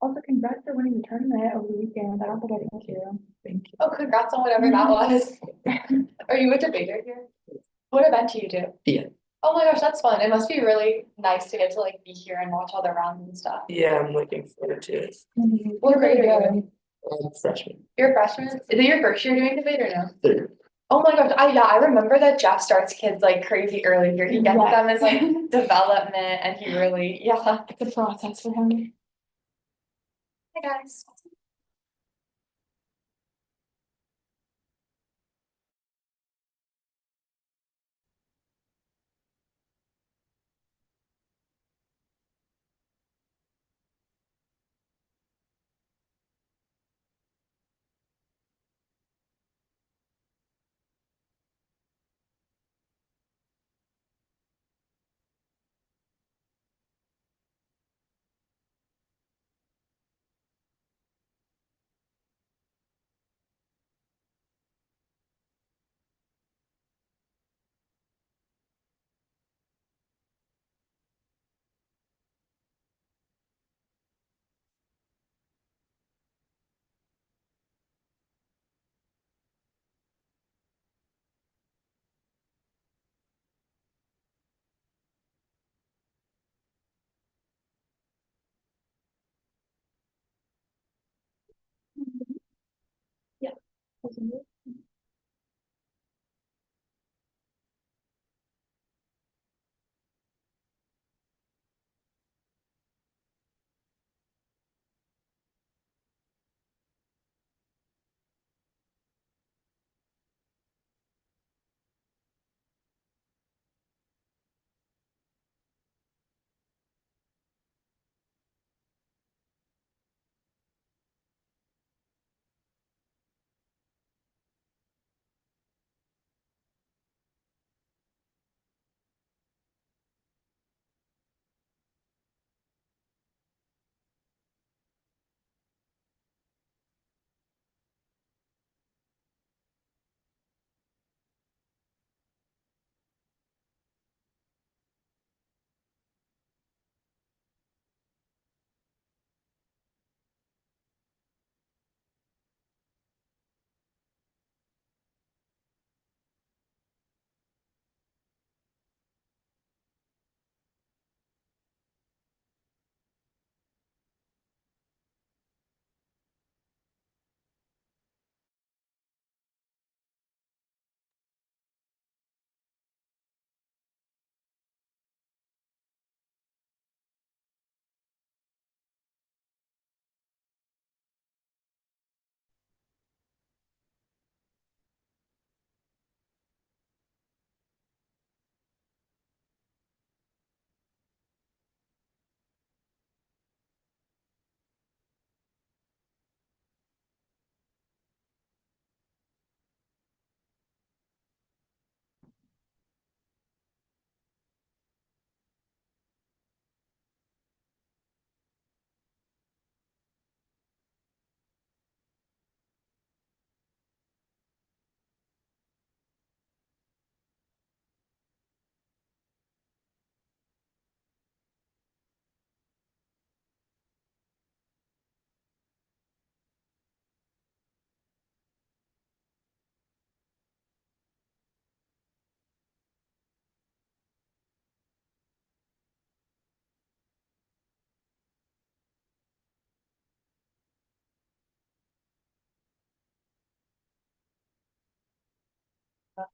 Also, congrats for winning the tournament over the weekend. I don't think I did you. Thank you. Oh, congrats on whatever that was. Are you a debater here? What event do you do? Yeah. Oh my gosh, that's fun. It must be really nice to get to like be here and watch all the rounds and stuff. Yeah, I'm looking forward to it. What grade are you in? Freshman. You're a freshman? Is it your first year doing debate or no? Third. Oh my gosh, I remember that Jeff starts kids like crazy early here. He gets Yeah. them as like development and he really, yeah. It's a process for him. Hi guys. Yeah.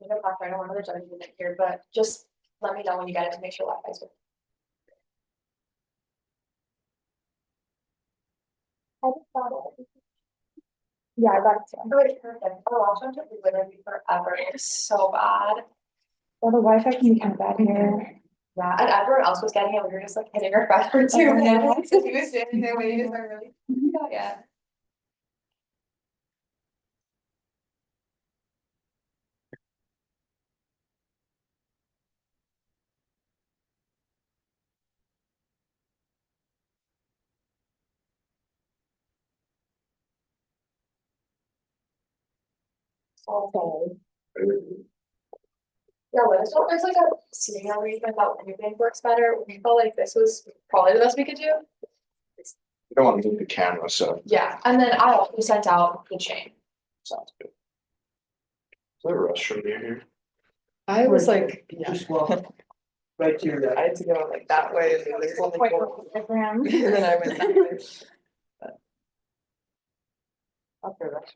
In the background, I don't want to judge you here, but just let me know when you get it to make sure Wi-Fi's working. I just got it. Yeah, I got it too. Oh, it's perfect. Oh, I'll try to literally forever. It's so bad. Well, the Wi-Fi can be kind of bad here. Yeah, and everyone else was getting it. We were just like hitting refresh for 2 minutes. Because he was sitting there waiting for really. Yeah. So, yeah, so there's like a scenario where you think that anything works better. We felt like this was probably the best we could do. don't wanna move the camera, so Yeah, and then I also sent out the chain. sounds good. Is there a restroom near here? I was like, yeah, Just walk right to your I left. had to go like that way and then there's only Quite one. the program. And then I went that way. But I'll throw that.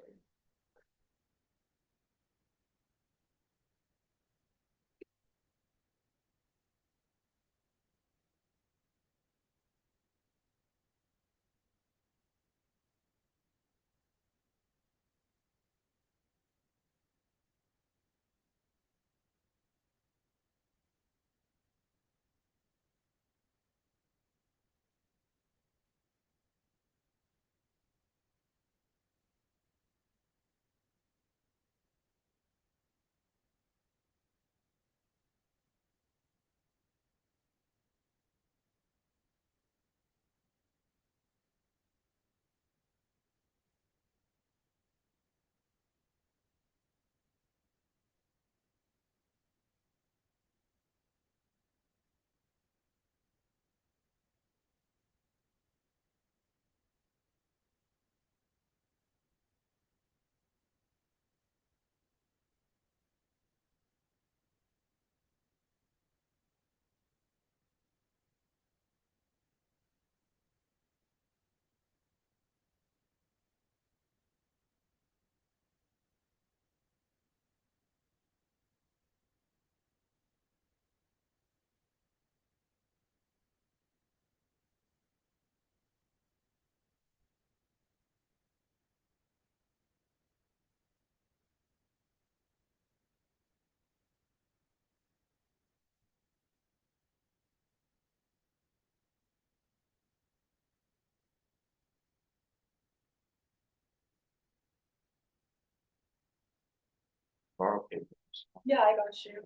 Borrow papers. Yeah, I got you.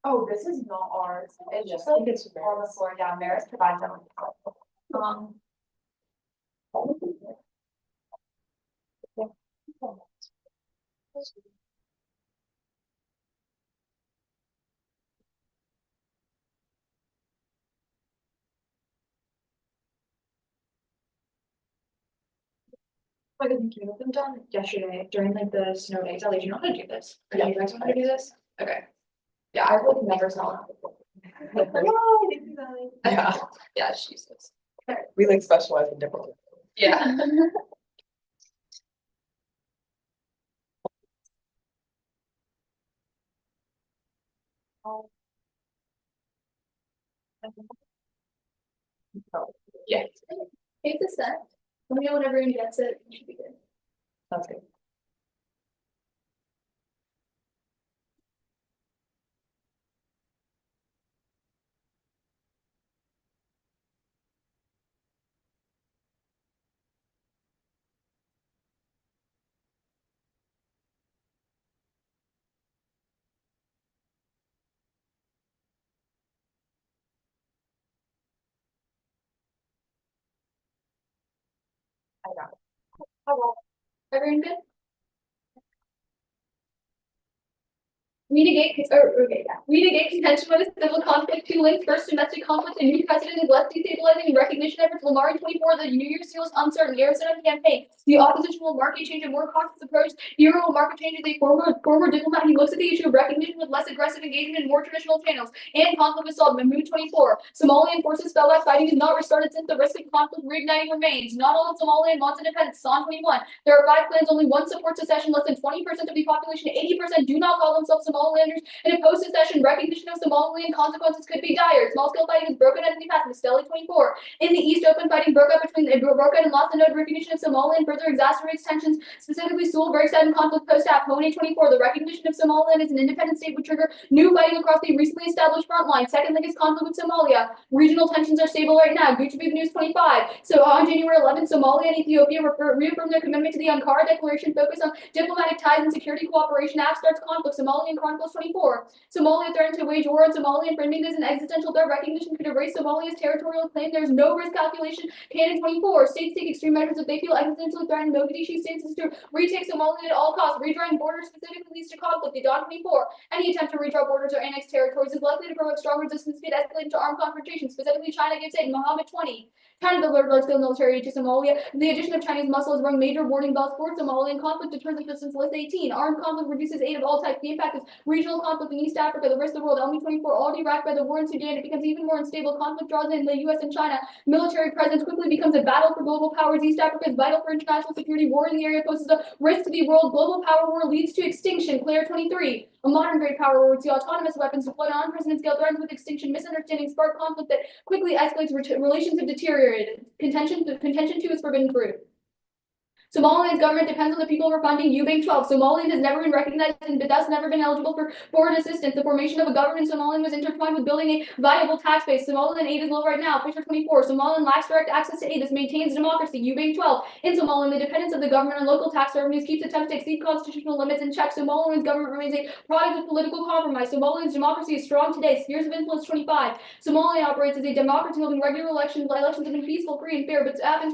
Oh, this is not ours. It's just like it's on the floor. Yeah, Maris provides them. Um. Like I think you have them done yesterday during like the snow days. Ellie, do you know how to do this? Or do you guys know how to do this? Okay. Yeah, I've like never saw it. Like, oh, thank you, Ellie. Yeah, yeah, she uses. We like specialize in different. Yeah. Yeah. It's a set. Let me know whenever you get it, you should be good. Sounds good. I got it. Oh, well. Everyone good? Mitigate contention with a civil conflict. 2 links first domestic conflict and new president is less destabilizing and recognition efforts. Lamar 24, the New Year's Seals uncertain. Arizona campaign. The opposition will market change a more cautious approach. Hero will market change as a former diplomat. He looks at the issue of recognition with less aggressive engagement in more traditional channels. And conflict is solved. Mahmoud 24. Somalian forces fell back. Fighting has not restarted since the risk of conflict reigniting remains. Not all of Somaliland wants independence. Psalm 21. There are 5 clans, only 1 supports secession. Less than 20% of the population, 80% do not call themselves Somalilanders. In a post-secession, recognition of Somaliland consequences could be dire. Small-scale fighting has broken out in the past. Misteli 24. In the East, open fighting broke out and lost the node. Recognition of Somaliland further exacerbates tensions. Specifically, Sewell breaks out in conflict post-app. Hone 24. The recognition of Somaliland as an independent state would trigger new fighting across the recently established front line. Second link is conflict with Somalia. Regional tensions are stable right now. Gucci News 25. So on January 11th, Somalia and Ethiopia reaffirmed their commitment to the Ankara Declaration, focus on diplomatic ties and security cooperation. App starts conflict. Somalian Chronicles 24. Somalia threatened to wage war on Somalia and framing this an existential threat. Recognition could erase Somalia's territorial claim. There is no risk calculation. Canon 24. States take extreme measures if they feel existentially threatened. Mogadishu states is to retake Somalia at all costs. Redrawing borders specifically leads to conflict. The Dawn 24. Any attempt to redraw borders or annex territories is likely to provoke strong resistance if it escalates to armed confrontation. Specifically, China gives aid. Mohammed 20. China delivered large-scale military aid to Somalia. The addition of Chinese muscle has rung major warning bells for Somalian conflict. Deters assistance list 18. Armed conflict reduces aid of all types. The impact is regional conflict in East Africa, the rest of the world. Elmi 24. Already racked by the war in Sudan, it becomes even more unstable. Conflict draws in the U.S. and China. Military presence quickly becomes a battle for global powers. East Africa is vital for international security. War in the area poses a risk to the world. Global power war leads to extinction. Claire 23. A modern great power war would see autonomous weapons deployed on unprecedented scale, threatens with extinction. Misunderstanding spark conflict that quickly escalates. Relations have deteriorated. Contention 2 is forbidden fruit. Somaliland's government depends on the people for funding UBank 12. Somaliland has never been recognized and thus never been eligible for foreign assistance. The formation of a government in Somaliland was intertwined with building a viable tax base. Somaliland aid is low right now. Fisher 24. Somaliland lacks direct access to aid. This maintains democracy. UBank 12. In Somaliland, the dependence of the government on local tax revenues keeps attempts to exceed constitutional limits in check. Somaliland's government remains a product of political compromise. Somaliland's democracy is strong today. Spheres of influence 25. Somalia operates as a democracy holding regular elections. Elections have been peaceful, free, and fair, but app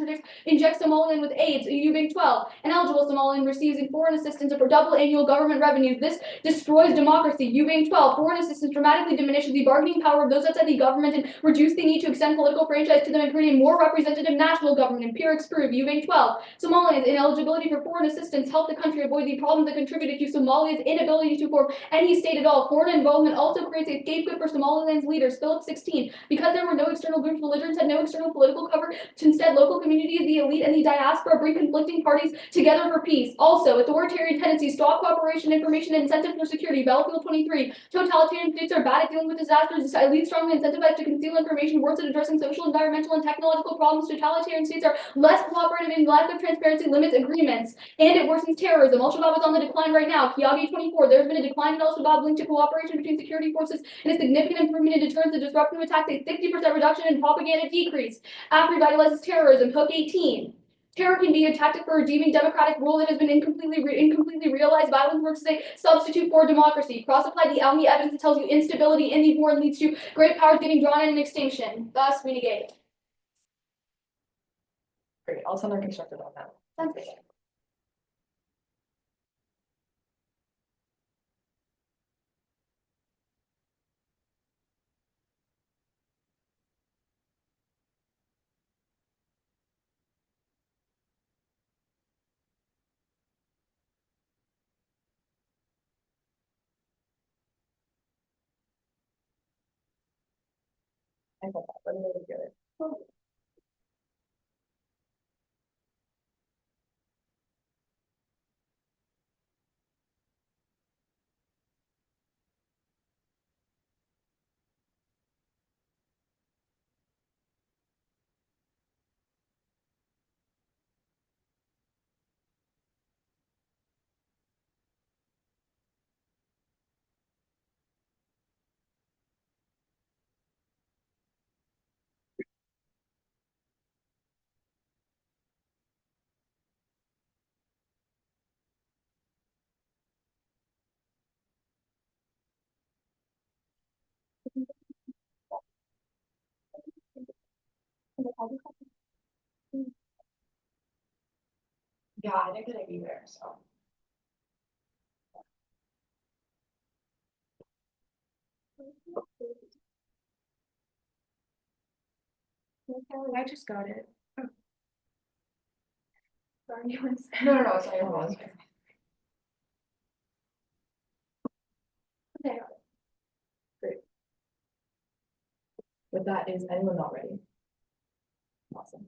injects Somaliland with AIDS. UBank 12. Ineligible Somaliland receives in foreign assistance for double annual government revenues. This destroys democracy. UBank 12. Foreign assistance dramatically diminishes the bargaining power of those outside the government and reduce the need to extend political franchise to them and create a more representative national government. Empirics prove. UBank 12. Somalia's ineligibility for foreign assistance helped the country avoid the problems that contributed to Somalia's inability to form any state at all. Foreign involvement also creates a scapegoat for Somaliland's leaders. Philip 16. Because there were no external groups, belligerents had no external political cover. Instead, local communities, the elite, and the diaspora bring conflicting parties together for peace. Also, authoritarian tendencies, stop cooperation, information, and incentive for security. Battlefield 23. Totalitarian states are bad at dealing with disasters. Elites strongly incentivized to conceal information. Worse at addressing social, environmental, and technological problems. Totalitarian states are less cooperative and lack of transparency limits agreements. And it worsens terrorism. Al-Shabaab is on the decline right now. Kiabi 24. There's been a decline in Al-Shabaab linked to cooperation between security forces and a significant improvement in deterrence. The disruptive attacks, a 60% reduction in propaganda decrease. App revitalizes terrorism. Hook 18. Terror can be a tactic for redeeming democratic rule that has been incompletely realized. Violence works as a substitute for democracy. Cross-apply the Almi evidence that tells you instability in the war leads to great powers getting drawn in and extinction. Thus, mitigate. Great, I'll send our constructed on that. Sounds good. I thought that was really good. Yeah, I think that I'd be there, so. I just got it. Oh. Sorry, one second. No, it's not your fault. Okay. With that, is anyone not ready? Awesome.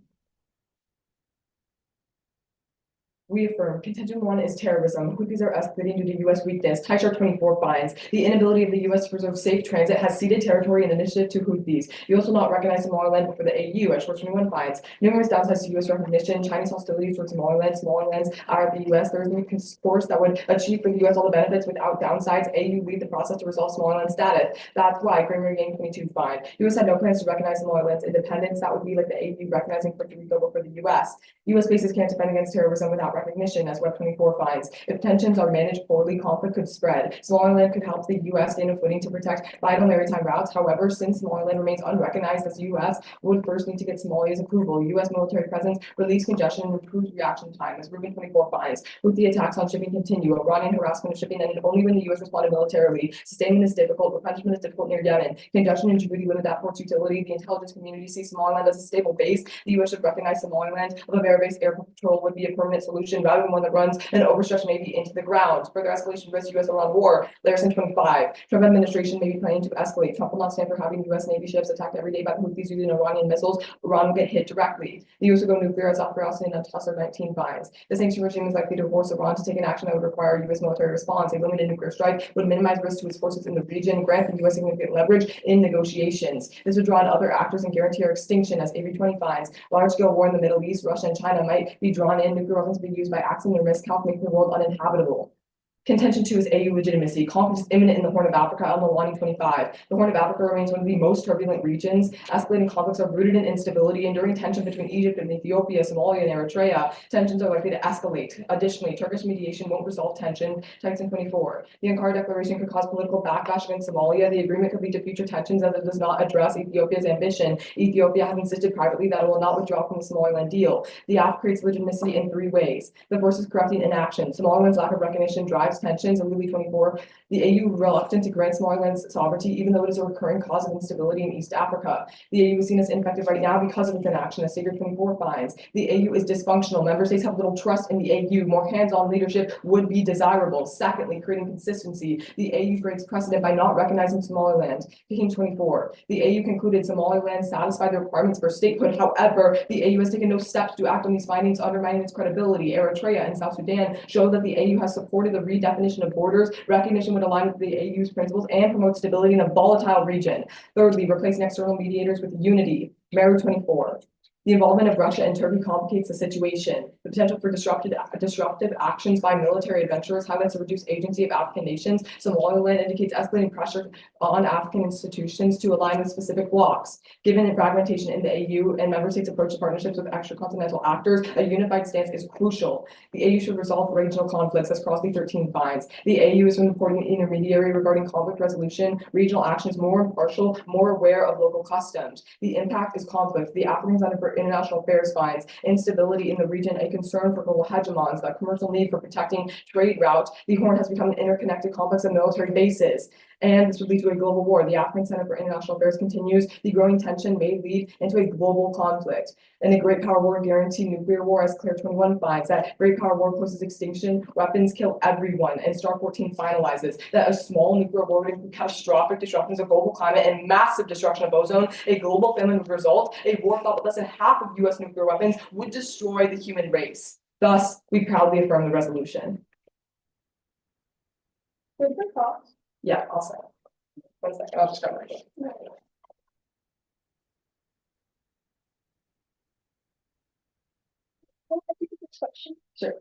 We affirm contention one is terrorism. Houthis are escalating due to U.S. weakness. Taishar 24 finds the inability of the U.S. to preserve safe transit has ceded territory and initiative to Houthis. You also not recognize Somaliland for the AU as Short 21 finds. Numerous downsides to U.S. recognition. Chinese hostility towards Somaliland, smaller lands are the U.S. There is a course that would achieve for the U.S. all the benefits without downsides. AU lead the process to resolve Somaliland status. That's why Kramer Yang 22 find. U.S. had no plans to recognize Somaliland's independence. That would be like the AU recognizing Puerto Rico before the U.S. U.S. bases can't defend against terrorism without recognition, as Web 24 finds. If tensions are managed poorly, conflict could spread. Somaliland could help the U.S. gain a footing to protect vital maritime routes. However, since Somaliland remains unrecognized, the U.S. would first need to get Somalia's approval. U.S. military presence relieves congestion and improves reaction time, as Ruben 24 finds. Houthi attacks on shipping continue. Iranian harassment of shipping ended only when the U.S. responded militarily. Sustainment is difficult. Replenishment is difficult near Yemen. Congestion in Djibouti limit that port's utility. The intelligence community sees Somaliland as a stable base. The U.S. should recognize Somaliland. A Bavarian-based air patrol would be a permanent solution rather than one that runs an overstretched Navy into the ground. Further escalation risk U.S.-Iran war. Larison 25. Trump administration may be planning to escalate. Trump will not stand for having U.S. Navy ships attacked every day by the Houthis using Iranian missiles. Iran will get hit directly. The U.S. will go nuclear as South Korea and Tusser 19 finds. The sanction regime is likely to force Iran to take an action that would require U.S. military response. A limited nuclear strike would minimize risk to its forces in the region, grant the U.S. significant leverage in negotiations. This would draw in other actors and guarantee our extinction, as Avery 20 finds. Large-scale war in the Middle East, Russia and China might be drawn in. Nuclear weapons be used by accident or miscalc, making the world uninhabitable. Contention 2 is AU legitimacy. Conflict is imminent in the Horn of Africa. Al-Mawani 25. The Horn of Africa remains one of the most turbulent regions. Escalating conflicts are rooted in instability. Enduring tension between Egypt and Ethiopia, Somalia, and Eritrea. Tensions are likely to escalate. Additionally, Turkish mediation won't resolve tension. Titan 24. The Ankara Declaration could cause political backlash against Somalia. The agreement could lead to future tensions as it does not address Ethiopia's ambition. Ethiopia has insisted privately that it will not withdraw from the Somaliland deal. The act creates legitimacy in 3 ways. The first is corrupting inaction. Somaliland's lack of recognition drives tensions. In Louis 24, the AU reluctant to grant Somaliland's sovereignty, even though it is a recurring cause of instability in East Africa. The AU is seen as ineffective right now because of its inaction, as Sager 24 finds. The AU is dysfunctional. Member states have little trust in the AU. More hands-on leadership would be desirable. Secondly, creating consistency. The AU breaks precedent by not recognizing Somaliland. King 24. The AU concluded Somaliland satisfied the requirements for statehood. However, the AU has taken no steps to act on these findings, undermining its credibility. Eritrea and South Sudan show that the AU has supported the redefinition of borders. Recognition would align with the AU's principles and promote stability in a volatile region. Thirdly, replacing external mediators with unity. Meru 24. The involvement of Russia and Turkey complicates the situation. The potential for disruptive actions by military adventurers highlights the reduced agency of African nations. Somaliland indicates escalating pressure on African institutions to align with specific blocs. Given the fragmentation in the AU and member states' approach to partnerships with extracontinental actors, a unified stance is crucial. The AU should resolve regional conflicts, as Crosby 13 finds. The AU is an important intermediary regarding conflict resolution. Regional action is more impartial, more aware of local customs. The impact is conflict. The African Center for International Affairs finds instability in the region a concern for global hegemons, the commercial need for protecting trade routes. The Horn has become an interconnected complex of military bases, and this would lead to a global war. The African Center for International Affairs continues. The growing tension may lead into a global conflict. And a great power war guarantee nuclear war, as Claire 21 finds, that great power war causes extinction, weapons kill everyone, and Star 14 finalizes that a small nuclear war would include catastrophic disruptions of global climate and massive destruction of ozone. A global famine would result. A war fought with less than half of U.S. nuclear weapons would destroy the human race. Thus, we proudly affirm the resolution. Where's the cost? Yeah, I'll say. 1 second, I'll just grab my phone. Sure.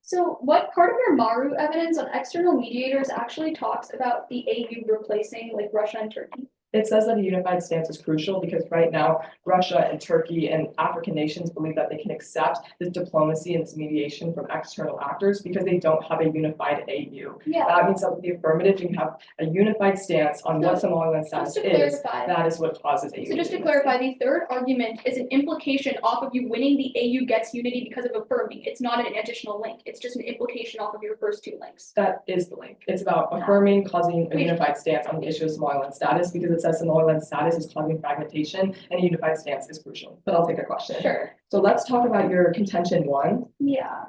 So what part of your Maru evidence on external mediators actually talks about the AU replacing like Russia and Turkey? It says that a unified stance is crucial because right now Russia and Turkey and African nations believe that they can accept this diplomacy and this mediation from external actors because they don't have a unified AU. Yeah, That means that with the affirmative, you have a unified stance on what Somaliland just status to is. clarify. That is what causes AU. So just to clarify, the third argument is an implication off of you winning the AU gets unity because of affirming. It's not an additional link. It's just an implication off of your first two links. That is the link. It's about affirming, causing a unified stance on the issue of Somaliland status because it says Somaliland status is causing fragmentation and a unified stance is crucial. But I'll take a question. Sure. So let's talk about your contention one. Yeah.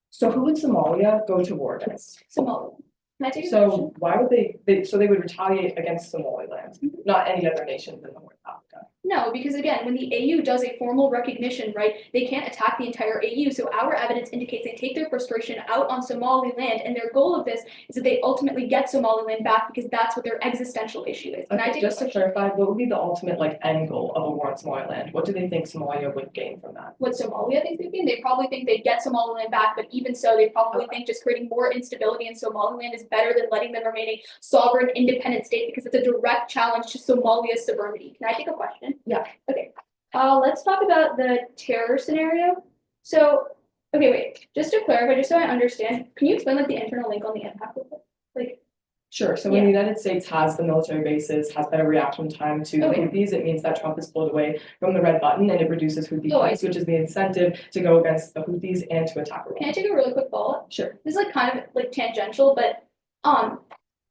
So who would Somalia go to war against? Somaliland. Can I take a question? So why would so they would retaliate against Somaliland, not any other nations in the Horn of Africa? No, because again, when the AU does a formal recognition, right, they can't attack the entire AU. So our evidence indicates they take their frustration out on Somaliland, and their goal of this is that they ultimately get Somaliland back because that's what their existential issue is. Can I Okay, take a just to question? clarify, what would be the ultimate like end goal of a war in Somaliland? What do they think Somalia would gain from that? What Somalia thinks they can, they probably think they'd get Somaliland back, but even so, they probably think just creating more instability in Somaliland is better than letting them remain a sovereign, independent state because it's a direct challenge to Somalia's sovereignty. Can I take a question? Yeah. Okay, let's talk about the terror scenario. So, okay, wait, just to clarify, just so I understand, can you explain like the internal link on the impact of it? Like, Sure, so when the United States has the military bases, has better reaction time to the Okay. Houthis, it means that Trump is pulled away from the red button and it reduces Houthi Oh, I points, which is the incentive to go against the Houthis and to attack can I Iran. take a really quick follow-up? Sure. This is like kind of like tangential, but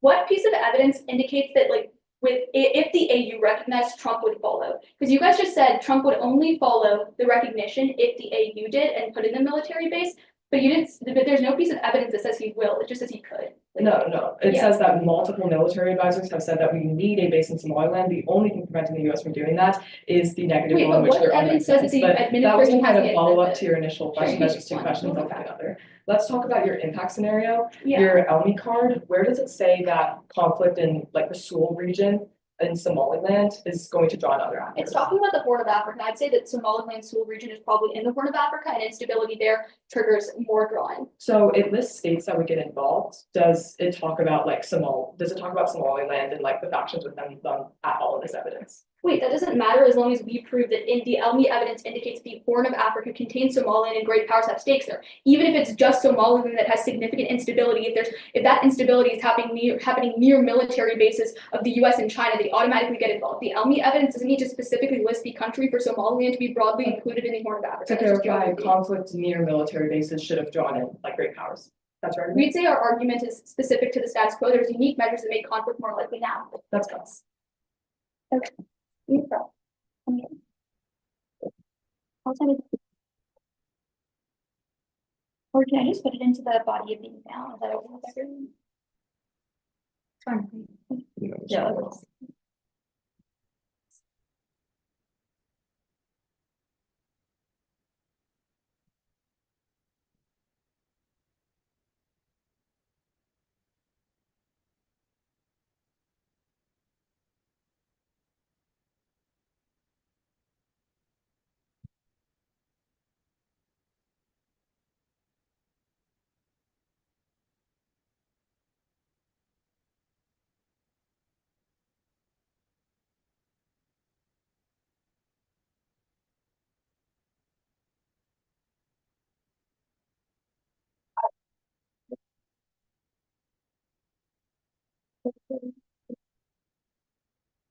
what piece of evidence indicates that like if the AU recognized, Trump would follow? Because you guys just said Trump would only follow the recognition if the AU did and put in the military base, but you didn't. But there's no piece of evidence that says he will. It just says he could. No, it Yeah. says that multiple military advisors have said that we need a base in Somaliland. The only thing preventing the US from doing that is the negative Wait, law in but which what they're evidence says that the But that was administration kind has of the follow up incentive? to your initial question. you That's can just two explain. questions. We'll I'll go take back. another. Let's talk about your impact scenario. Yeah. Your ELMI card, where does it say that conflict in like the Sewell region in Somaliland is going to draw in other actors? It's talking about the Horn of Africa. I'd say that Somaliland Sewell region is probably in the Horn of Africa, and instability there triggers more drawing. So it lists states that would get involved. Does it talk about like does it talk about Somaliland and like the factions within them at all in this evidence? Wait, that doesn't matter as long as we prove that in the ELMI evidence indicates the Horn of Africa contains Somaliland and great powers have stakes there. Even if it's just Somaliland that has significant instability, if that instability is happening near military bases of the US and China, they automatically get involved. The ELMI evidence doesn't need to specifically list the country for Somaliland to be broadly included in the Horn of Africa. To It's just clarify, geography. conflict near military bases should have drawn in like great powers. That's right. We'd say our argument is specific to the status quo. There's unique measures that make conflict more likely now. That's false. No problem. Okay. I'll send it. Or can I just put it into the body of the email? Is that okay with everyone? It's fine. Yeah. that's-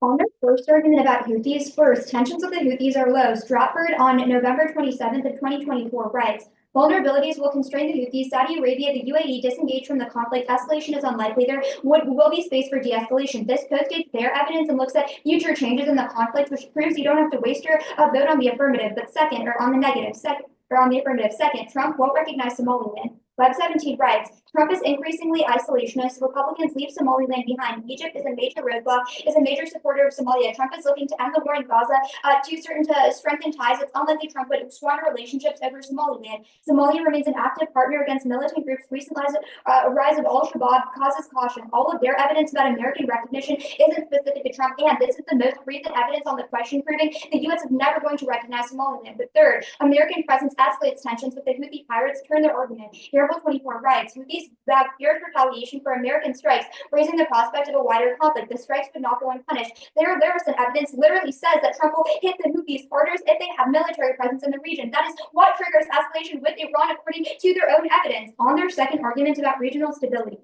On their first argument about Houthis, first, tensions with the Houthis are low. Stratford on November 27th of 2024 writes, vulnerabilities will constrain the Houthis. Saudi Arabia, the UAE disengage from the conflict. Escalation is unlikely. There will be space for de-escalation. This postdates their evidence and looks at future changes in the conflict, which proves you don't have to waste your vote on the affirmative, but second, or on the negative, or on the affirmative. Second, Trump won't recognize Somaliland. Web 17 writes, Trump is increasingly isolationist. Republicans leave Somaliland behind. Egypt is a major roadblock, is a major supporter of Somalia. Trump is looking to end the war in Gaza to strengthen ties. It's unlikely Trump would squander relationships over Somaliland. Somalia remains an active partner against militant groups. Recent rise of al-Shabaab causes caution. All of their evidence about American recognition isn't specific to Trump, and this is the most recent evidence on the question proving the U.S. is never going to recognize Somaliland. But third, American presence escalates tensions with the Houthi pirates. Turn their argument. Here Article 24 writes, Houthis feared retaliation for American strikes, raising the prospect of a wider conflict. The strikes would not go unpunished. Their and evidence literally says that Trump will hit the Houthis harder if they have military presence in the region. That is what triggers escalation with Iran, according to their own evidence. On their second argument about regional stability.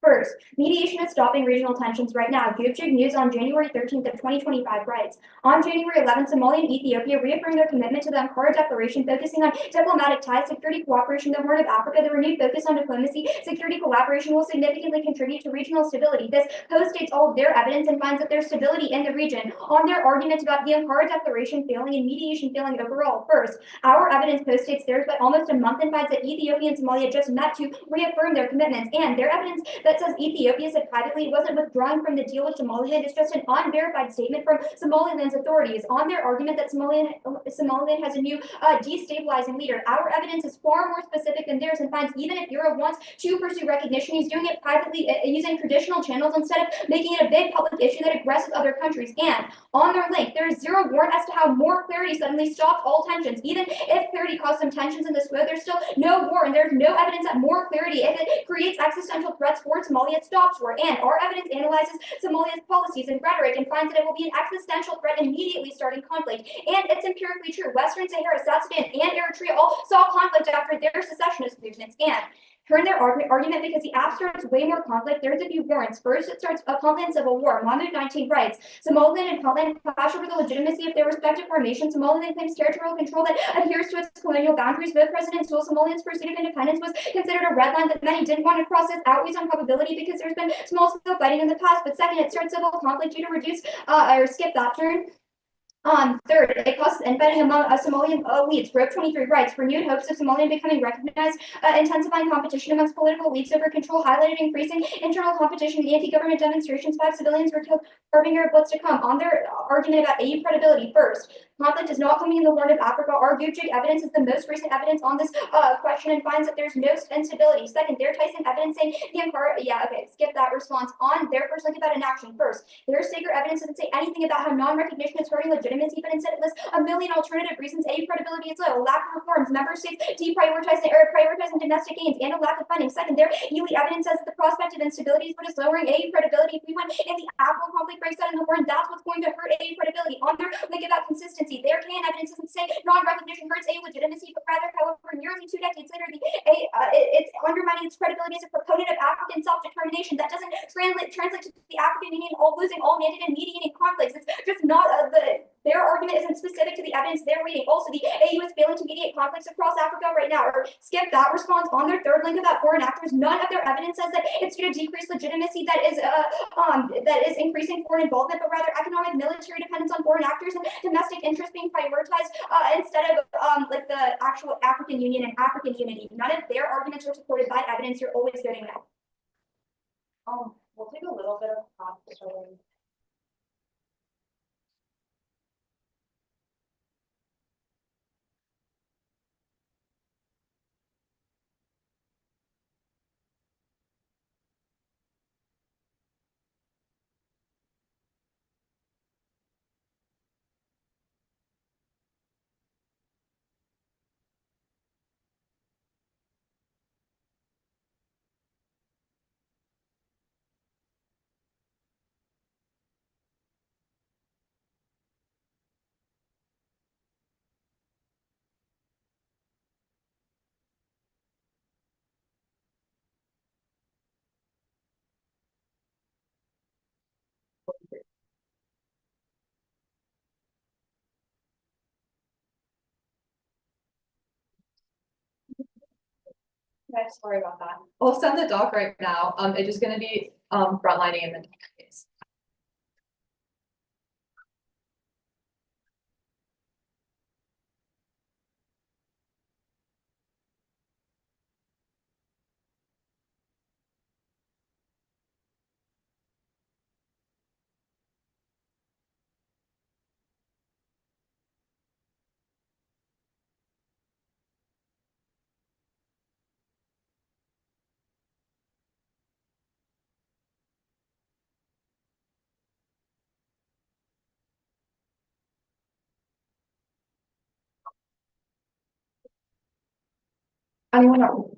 First, mediation is stopping regional tensions right now. Gubjig News on January 13th of 2025 writes, on January 11th, Somalia and Ethiopia reaffirmed their commitment to the Ankara Declaration, focusing on diplomatic ties, security cooperation in the Horn of Africa. The renewed focus on diplomacy, security collaboration will significantly contribute to regional stability. This post states all of their evidence and finds that there's stability in the region. On their argument about the Ankara Declaration failing and mediation failing overall, first, our evidence post states theirs by almost a month and finds that Ethiopia and Somalia just met to reaffirm their commitments, and their evidence that says Ethiopia said privately it wasn't withdrawing from the deal with Somaliland. It's just an unverified statement from Somaliland's authorities. On their argument that Somaliland has a new destabilizing leader, our evidence is far more specific than theirs and finds even if Europe wants to pursue recognition, he's doing it privately using traditional channels instead of making it a big public issue that aggresses other countries. And on their link, there is zero warrant as to how more clarity suddenly stopped all tensions. Even if clarity caused some tensions in this way, there's still no war, and there's no evidence that more clarity, if it creates existential threats for Somalia, it stops war. And our evidence analyzes Somalia's policies and rhetoric and finds that it will be an existential threat immediately starting conflict. And it's empirically true. Western Sahara, South Sudan, and Eritrea all saw conflict after their secessionist movements. And turn their argument because the app starts way more conflict. There's a few warrants. First, it starts a Puntland civil war. Mahmoud 19 writes, Somaliland and Puntland clash over the legitimacy of their respective formations. Somaliland claims territorial control that adheres to its colonial boundaries. Both President Somaliland's pursuit of independence was considered a red line that many didn't want to cross as outweighs on probability because there's been small-scale fighting in the past. But second, it starts civil conflict due to reduce or skip that turn. Third, it causes infighting among Somalian elites. Rope 23 writes, renewed hopes of Somaliland becoming recognized, intensifying competition amongst political elites over control, highlighted increasing internal competition, anti-government demonstrations, 5 civilians were killed, harbinger of what's to come. On their argument about AU credibility, first, conflict is not coming in the Horn of Africa. Our Gubjig evidence is the most recent evidence on this question and finds that there's no instability. Second, their Tyson evidence saying the Ankara, skip that response. On their first link about inaction, first, their Sager evidence doesn't say anything about how non-recognition is hurting legitimacy, but instead it lists a million alternative reasons AU credibility is low, lack of reforms, member states prioritizing domestic gains, and a lack of funding. Second, their UE evidence says the prospect of instability is what is lowering AU credibility. If we went in the Afro conflict breaks out in the Horn, that's what's going to hurt AU credibility. On their link about consistency, their can evidence doesn't say non-recognition hurts AU legitimacy, but rather, however, nearly 2 decades later, it's undermining its credibility as a proponent of African self-determination. That doesn't translate to the African Union losing all mandate and mediating conflicts. It's just not their argument isn't specific to the evidence they're reading. Also, the AU is failing to mediate conflicts across Africa right now. Or skip that response. On their third link about foreign actors, none of their evidence says that it's going to decrease legitimacy that is increasing foreign involvement, but rather economic military dependence on foreign actors and domestic interests being prioritized instead of like the actual African Union and African unity. None of their arguments are supported by evidence. You're always getting that. We'll take a little bit of practice. Okay, sorry about that. I'll send the doc right now. It's just gonna be frontlining and then case. Anyone else?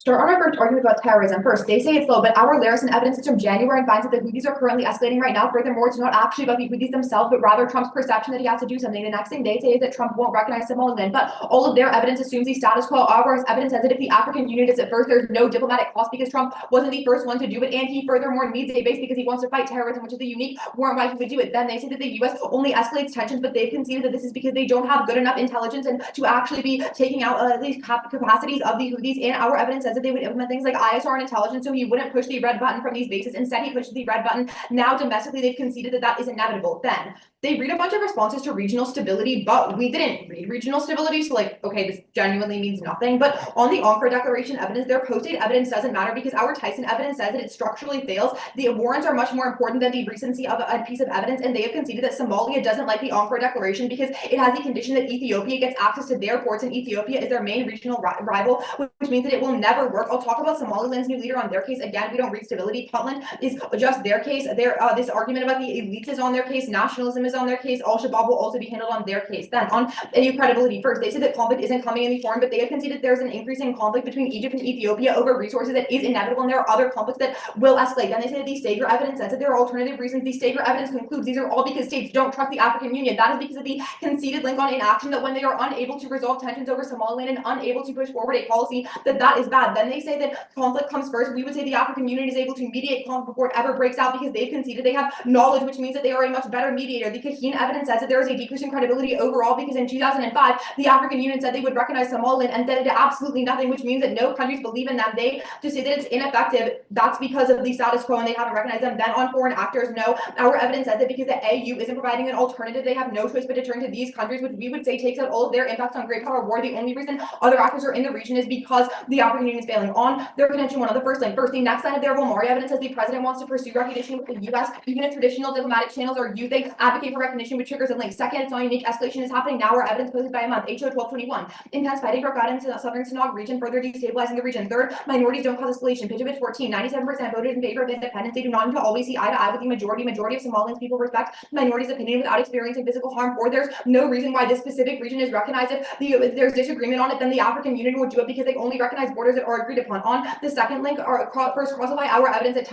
start on our first argument about terrorism. First, they say it's low, but our Larison evidence is from January and finds that the Houthis are currently escalating right now. Furthermore, it's not actually about the Houthis themselves, but rather Trump's perception that he has to do something. The next thing they say is that Trump won't recognize Somaliland, but all of their evidence assumes the status quo. Our evidence says that if the African Union is at first, there's no diplomatic cost because Trump wasn't the first one to do it, and he furthermore needs a base because he wants to fight terrorism, which is the unique warrant why he would do it. Then they say that the U.S. only escalates tensions, but they've conceded that this is because they don't have good enough intelligence and to actually be taking out these capacities of the Houthis. And our evidence says that they would implement things like ISR and intelligence, so he wouldn't push the red button from these bases. Instead, he pushes the red button. Now, domestically, they've conceded that that is inevitable. Then they read a bunch of responses to regional stability, but we didn't read regional stability. So like, okay, this genuinely means nothing. But on the Ankara Declaration evidence, their post-date evidence doesn't matter because our Tyson evidence says that it structurally fails. The warrants are much more important than the recency of a piece of evidence. And they have conceded that Somalia doesn't like the Ankara Declaration because it has the condition that Ethiopia gets access to their ports, and Ethiopia is their main regional rival, which means that it will never work. I'll talk about Somaliland's new leader on their case. Again, we don't read stability. Puntland is just their case. This argument about the elites is on their case. Nationalism is on their case. Al-Shabaab will also be handled on their case. Then on AU credibility, first, they said that conflict isn't coming in the form, but they have conceded there's an increasing conflict between Egypt and Ethiopia over resources that is inevitable, and there are other conflicts that will escalate. Then they say that the Stager evidence says that there are alternative reasons. The Stager evidence concludes these are all because states don't trust the African Union. That is because of the conceded link on inaction, that when they are unable to resolve tensions over Somaliland and unable to push forward a policy, that is bad. Then they say that conflict comes first. We would say the African Union is able to mediate conflict before it ever breaks out because they've conceded they have knowledge, which means that they are a much better mediator. The Kahine evidence says that there is a decrease in credibility overall because in 2005, the African Union said they would recognize Somaliland and then did absolutely nothing, which means that no countries believe in them. They to say that it's ineffective, that's because of the status quo and they haven't recognized them. Then on foreign actors, no, our evidence says that because the AU isn't providing an alternative, they have no choice but to turn to these countries, which we would say takes out all of their impact on great power war. The only reason other actors are in the region is because the African Union is failing. On their contention one on the first line, first, the next line of their Volmari evidence says the president wants to pursue recognition with the U.S. Even if traditional diplomatic channels are used, they advocate for recognition with triggers and links. Second, it's not unique. Escalation is happening now. Our evidence posted by a month. HO 1221. Intense fighting broke out into the southern Sinag region, further destabilizing the region. Third, minorities don't cause escalation. Pitch 14. 97% voted in favor of independence. They do not need to always see eye to eye with the majority. Majority of Somaliland's people respect minorities' opinion without experiencing physical harm. Or there's no reason why this specific region is recognized. If there's disagreement on it, then the African Union would do it because they only recognize borders that are agreed upon. On the second link, or first crossify our evidence that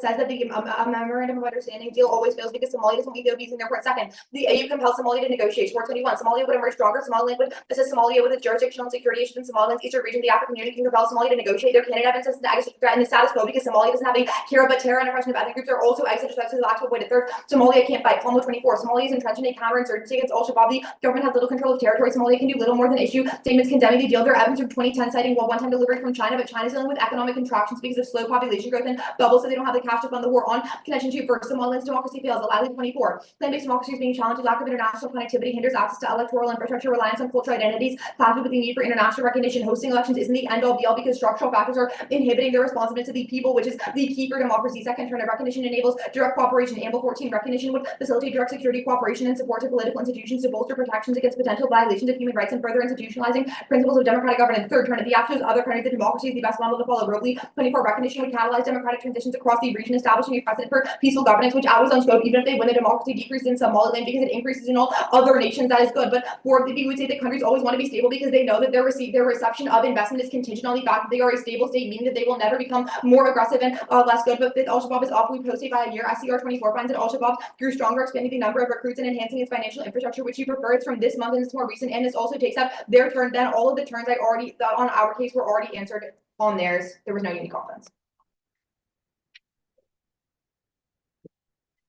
says that the memorandum of understanding deal always fails because Somalia doesn't meet the Ethiopia in their port. Second, the AU compels Somalia to negotiate. 421. Somalia would emerge stronger. Somaliland would assist Somalia with its jurisdiction on security issues in Somaliland's eastern region. The African Union can compel Somalia to negotiate. Their Canada evidence says threaten the status quo because Somalia doesn't have a Kira, but terror and oppression of ethnic groups are also exit to the actual avoided. Third, Somalia can't fight. Column 24. Somalia is entrenched in a counterinsurgency against Al-Shabaab. The government has little control of territory. Somalia can do little more than issue statements condemning the deal. Their evidence from 2010 citing one-time delivery from China, but China's dealing with economic contractions because of slow population growth and bubbles, so they don't have the cash to fund the war. On connection to first, Somaliland's democracy fails. Allowing 24. Land-based democracy is being challenged. Lack of international connectivity hinders access to electoral infrastructure. Reliance on cultural identities clashes with the need for international recognition. Hosting elections isn't the end-all be-all because structural factors are inhibiting their responsiveness to the people, which is the key for democracy. Second, turn of recognition enables direct cooperation. Amble 14. Recognition would facilitate direct security cooperation and support to political institutions to bolster protections against potential violations of human rights and further institutionalizing principles of democratic governance. Third, turn of the absence of other countries, the democracy is the best model to follow. Robley 24. Recognition would catalyze democratic transitions across the region, establishing a precedent for peaceful governance, which always on scope, even if they win the democracy decreases in Somaliland because it increases in all other nations. That is good. But fourth, we would say that countries always want to be stable because they know that their reception of investment is contingent on the fact that they are a stable state, meaning that they will never become more aggressive and less good. But fifth, Al-Shabaab is off. We posted by a year. SCR 24 finds that Al-Shabaab grew stronger, expanding the number of recruits and enhancing its financial infrastructure, which you prefer. It's from this month and it's more recent. And this also takes up their turn. Then all of the turns I already on our case were already answered on theirs. There was no unique offense.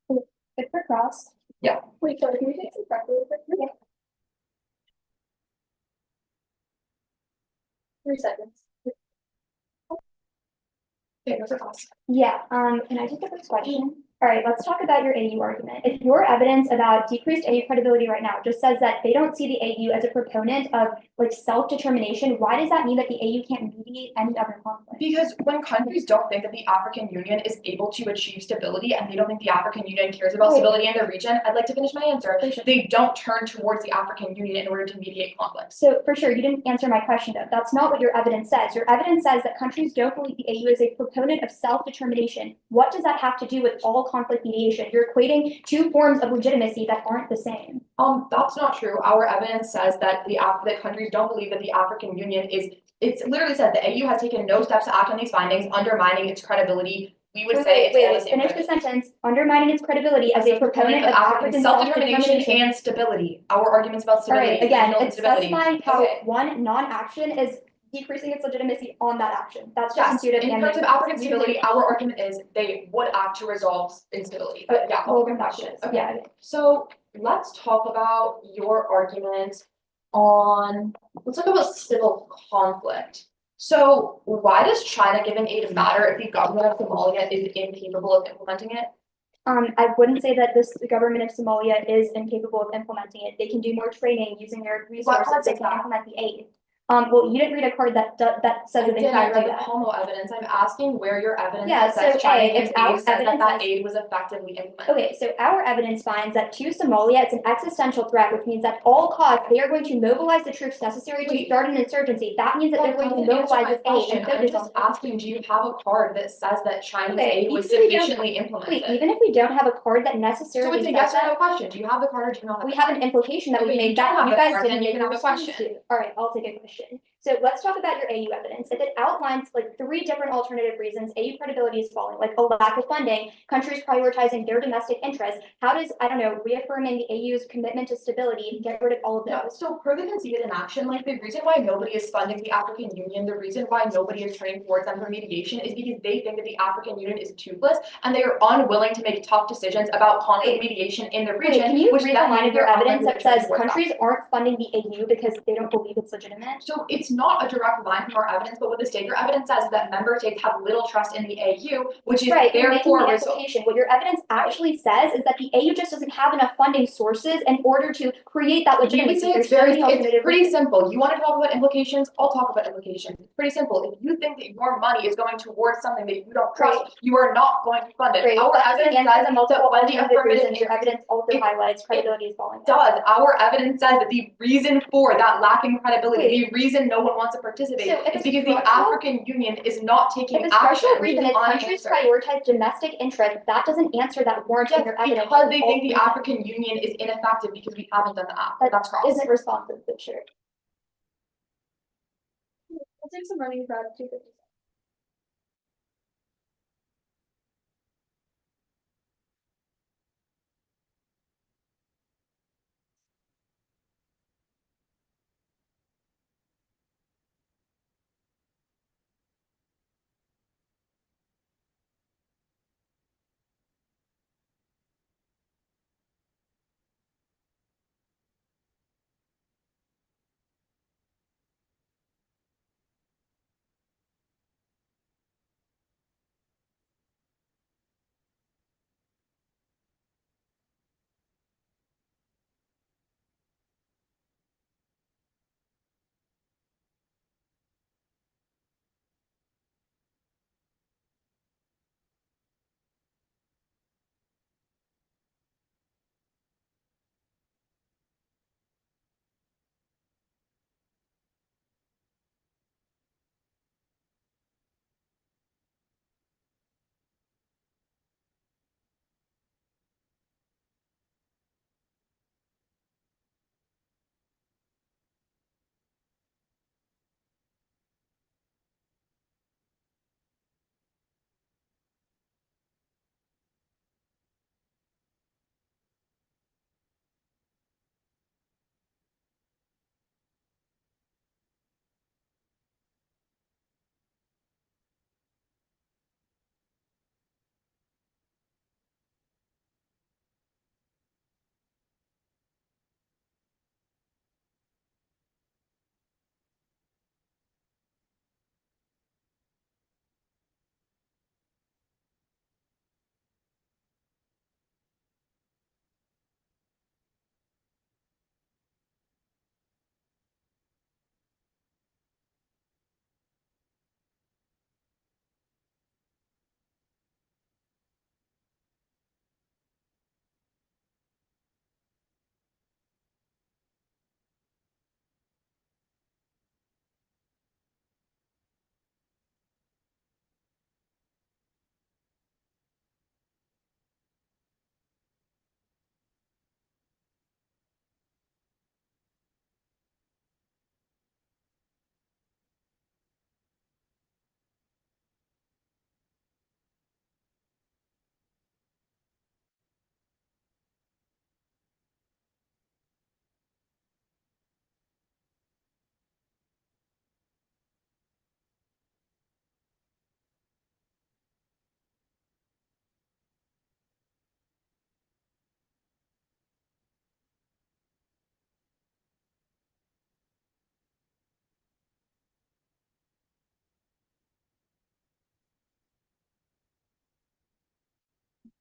Good for cross. Yeah. Wait, sorry, can we take some prep really quick? Yeah. 3 seconds. Okay, those are fast. Yeah, can I take the first question? All right, let's talk about your AU argument. If your evidence about decreased AU credibility right now just says that they don't see the AU as a proponent of like self-determination, why does that mean that the AU can't mediate any other conflict? Because when countries don't think that the African Union is able to achieve stability and they don't think the African Union cares about stability in their region, I'd like to finish my answer. They don't turn towards the African Union in order to mediate conflicts. So for sure, you didn't answer my question though. That's not what your evidence says. Your evidence says that countries don't believe the AU is a proponent of self-determination. What does that have to do with all conflict mediation? You're equating two forms of legitimacy that aren't the same. That's not true. Our evidence says that that countries don't believe that the African Union is it's literally said the AU has taken no steps to act on these findings, undermining its credibility. We would say it's all the same. Finish the sentence, undermining its credibility as a proponent of African self-determination self-determination. and stability. Our arguments about All stability. right, again, regional it's stability. specifying how Okay. one non-action is decreasing its legitimacy on that action. That's just Yes, intuitive. in and terms of we- African stability, our argument is they would act to resolve instability. But yeah, We'll I'll come come back to this. Okay. Yeah, So let's talk about your argument let's talk about civil conflict. So why does China giving aid matter if the government of Somalia is incapable of implementing it? I wouldn't say that the government of Somalia is incapable of implementing it. They can do more training using their resources. parts They of can that? implement the aid. Well, you didn't read a card that says that they Did can I do read the that. Pomo evidence? I'm asking where your evidence Yeah, that says so, China A, giving if our aid says that evidence that is- aid was effectively implemented. Okay, so our evidence finds that to Somalia, it's an existential threat, which means at all costs, they are going to mobilize the troops necessary to Wait. start an insurgency. That means that they're going to That doesn't answer mobilize my this aid question. and I'm focus just on. asking, do you have a card that says that China's Okay, aid was even if we don't- sufficiently Wait, implemented? even if we don't have a card that So necessarily it's a says yes or that, no question. Do you have the card or do you not have? we the have card? an implication that we Okay, you made don't that have you the guys card, didn't then you make can have a response question. to. All right, I'll take a question. So let's talk about your AU evidence. If it outlines like 3 different alternative reasons AU credibility is falling, like a lack of funding, countries prioritizing their domestic interests, how does, I don't know, reaffirming the AU's commitment to stability get rid of all of Yeah, those? so per the conceded inaction, like the reason why nobody is funding the African Union, the reason why nobody is turning towards them for mediation is because they think that the African Union is toothless and they are unwilling to make tough decisions about conflict mediation in the Wait, region. can you which read then the line means of your they're evidence unlikely that to turn says towards them. countries aren't funding the AU because they don't believe it's legitimate? So it's not a direct line from our evidence, but what the staker evidence says is that member states have little trust in the AU, which is Right, you're making therefore the implication. What your evidence actually says is that the AU just doesn't have enough funding sources in order to create that You would legitimacy. say There's it's so very, many it's alternative pretty reasons. simple. You want to talk about implications? I'll talk about implications. It's pretty simple. If you think that your money is going towards something that you don't trust, you are not going to fund it. Great, Our that doesn't evidence answer says the that multiple when the alternative affirmative reasons. Your evidence also it- highlights credibility is falling. does. Our evidence says that the reason for that lacking credibility, Wait. the reason no one wants to participate So if is it's because the structural- African Union is not taking If a action. structural reason is on countries answer. prioritize domestic interests, that doesn't answer that warrant in Yes, your evidence. because they All think the reasons. African Union is ineffective because we haven't done that. That That's cross. Isn't responsive, but sure. We'll take some running crowd too.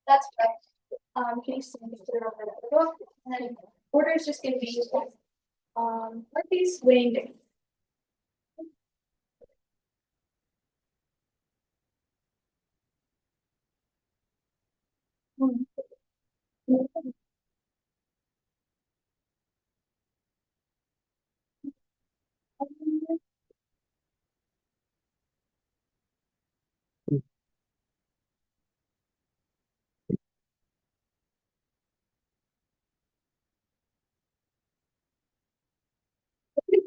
That's correct. Can you see me put it over the book? And then order is just gonna be, Murphy's wing.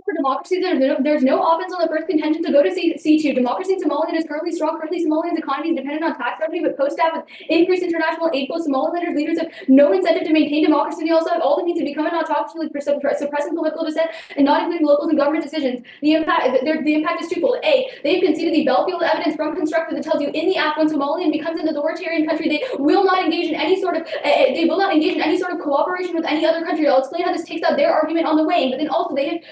For democracy, there's no offense on the first contention to go to C2. Democracy in Somaliland is currently strong. Currently, Somaliland's economy is dependent on tax revenue, but post-stat with increased international aid flow, Somalilanders leaders have no incentive to maintain democracy. They also have all the means to become an autocracy, suppressing political dissent and not including locals in government decisions. The impact is twofold. A, they've conceded the Belfield evidence from Constructive that tells you in the act when Somaliland becomes an authoritarian country, they will not engage in any sort of cooperation with any other country. I'll explain how this takes out their argument on the way, but then also they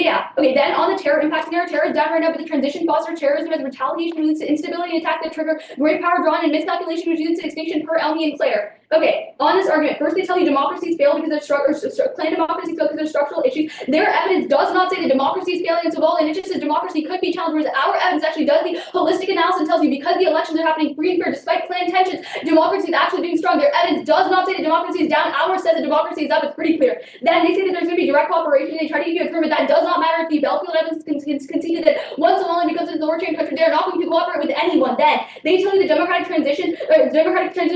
have, okay, then on the terror impact scenario, terror is down right now, but the transition fosters terrorism as retaliation leads to instability and attack that trigger great power drawn and miscalculation which leads to extinction per Elmy and Claire. Okay, on this argument, first they tell you democracies fail because of planned democracies fail because of structural issues. Their evidence does not say that democracy is failing in Somaliland, it just says democracy could be challenged, whereas our evidence actually does the holistic analysis and tells you because the elections are happening free and fair despite planned tensions, democracy is actually being strong. Their evidence does not say that democracy is down, ours says that democracy is up, it's pretty clear. Then they say that there's going to be direct cooperation, they try to give you a term, but that does not matter if the Belfield evidence conceded that once Somaliland becomes an authoritarian country, they're not going to cooperate with anyone. Then they tell you the democratic transition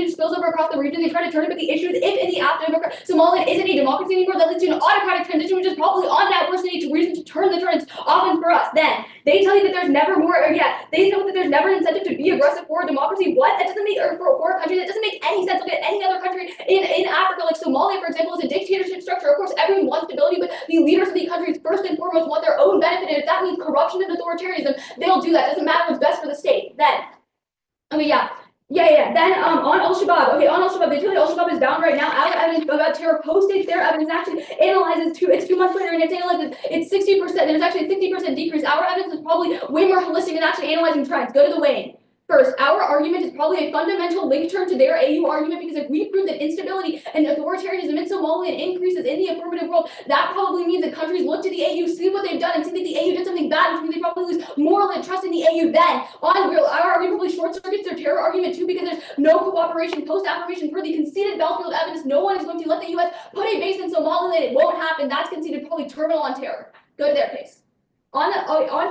spills over across the region, they try to turn it, but the issue is if in the after Somaliland isn't a democracy anymore, that leads to an autocratic transition, which is probably on that worst reason to turn the trends often for us. Then they tell you that there's never they tell you that there's never an incentive to be aggressive for a democracy. What? That doesn't make, or for a country, that doesn't make any sense. Look at any other country in Africa, like Somalia, for example, is a dictatorship structure. Of course, everyone wants stability, but the leaders of the countries first and foremost want their own benefit, and if that means corruption and authoritarianism, they'll do that. It doesn't matter what's best for the state. Then, Then on Al-Shabaab, on Al-Shabaab, they tell you Al-Shabaab is down right now. Our evidence about terror post-states, their evidence actually analyzes it's 2 months later and it's analyzes it's 60%. There's actually a 50% decrease. Our evidence is probably way more holistic in actually analyzing trends. Go to the Wayne. First, our argument is probably a fundamental link term to their AU argument because if we prove that instability and authoritarianism in Somaliland increases in the affirmative world, that probably means that countries look to the AU, see what they've done, and see that the AU did something bad, which means they probably lose moral and trust in the AU. Then, our argument probably short circuits their terror argument too because there's no cooperation post-affirmation for the conceded Belfield evidence. No one is going to let the US put a base in Somaliland. It won't happen. That's conceded probably terminal on terror. Go to their case. On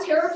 terror,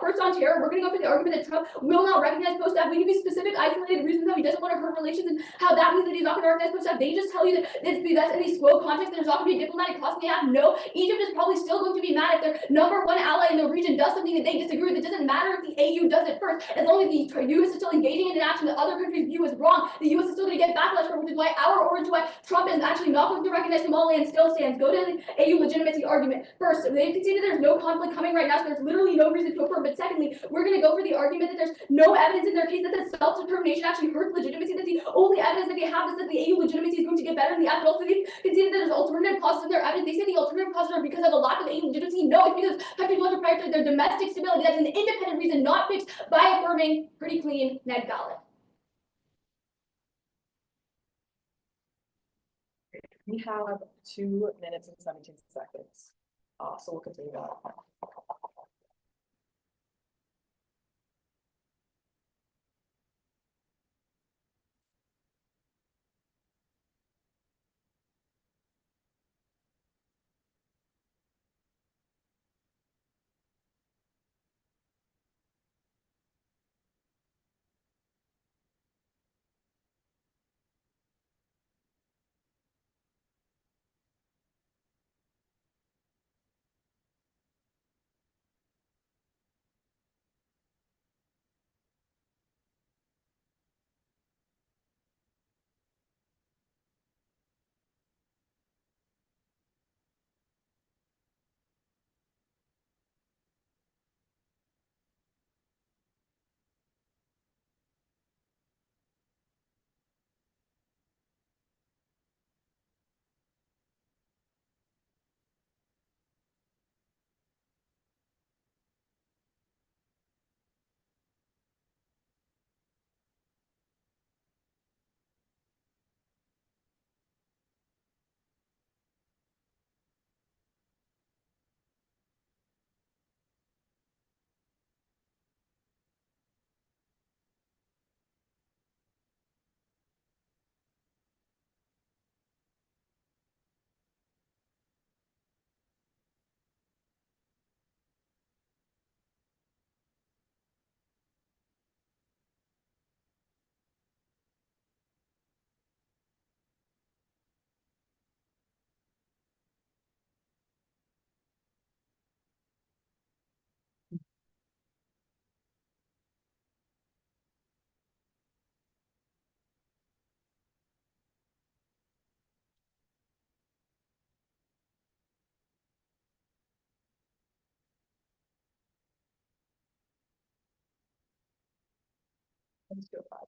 first on terror, we're going to go for the argument that Trump will not recognize post-staff. We give you specific isolated reasons how he doesn't want to hurt relations and how that means that he's not going to recognize post-staff. They just tell you that that's in the SWO context, there's not going to be a diplomatic cost. They have no. Egypt is probably still going to be mad if their number one ally in the region does something that they disagree with. It doesn't matter if the AU does it first. As long as the US is still engaging in an action that other countries view as wrong, the US is still going to get backlash for it, which is why our origin, why Trump is actually not going to recognize Somaliland still stands. Go to the AU legitimacy argument. First, they've conceded there's no conflict coming right now, so there's literally no reason to affirm. But secondly, we're going to go for the argument that there's no evidence in their case that the self-determination actually hurts legitimacy, that the only evidence that they have is that the AU legitimacy is going to get better in the act. But also, they conceded that there's alternative causes in their evidence. They say the alternative causes are because of a lack of AU legitimacy. No, it's because countries want to prioritize their domestic stability. That's an independent reason, not fixed by affirming pretty clean Ned Gallop. We have 2 minutes and 17 seconds. So we'll continue that. Let's do it five.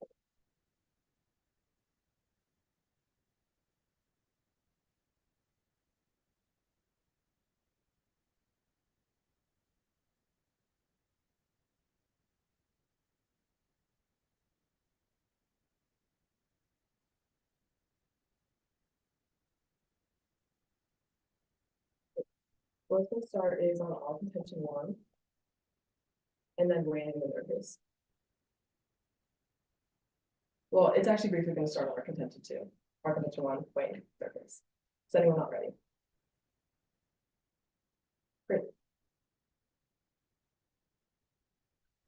First we'll start is on all contention one. And then weighing in their case. Well, it's actually briefly gonna start on our contention two, our contention one, weighing their case. Is anyone not ready? Great.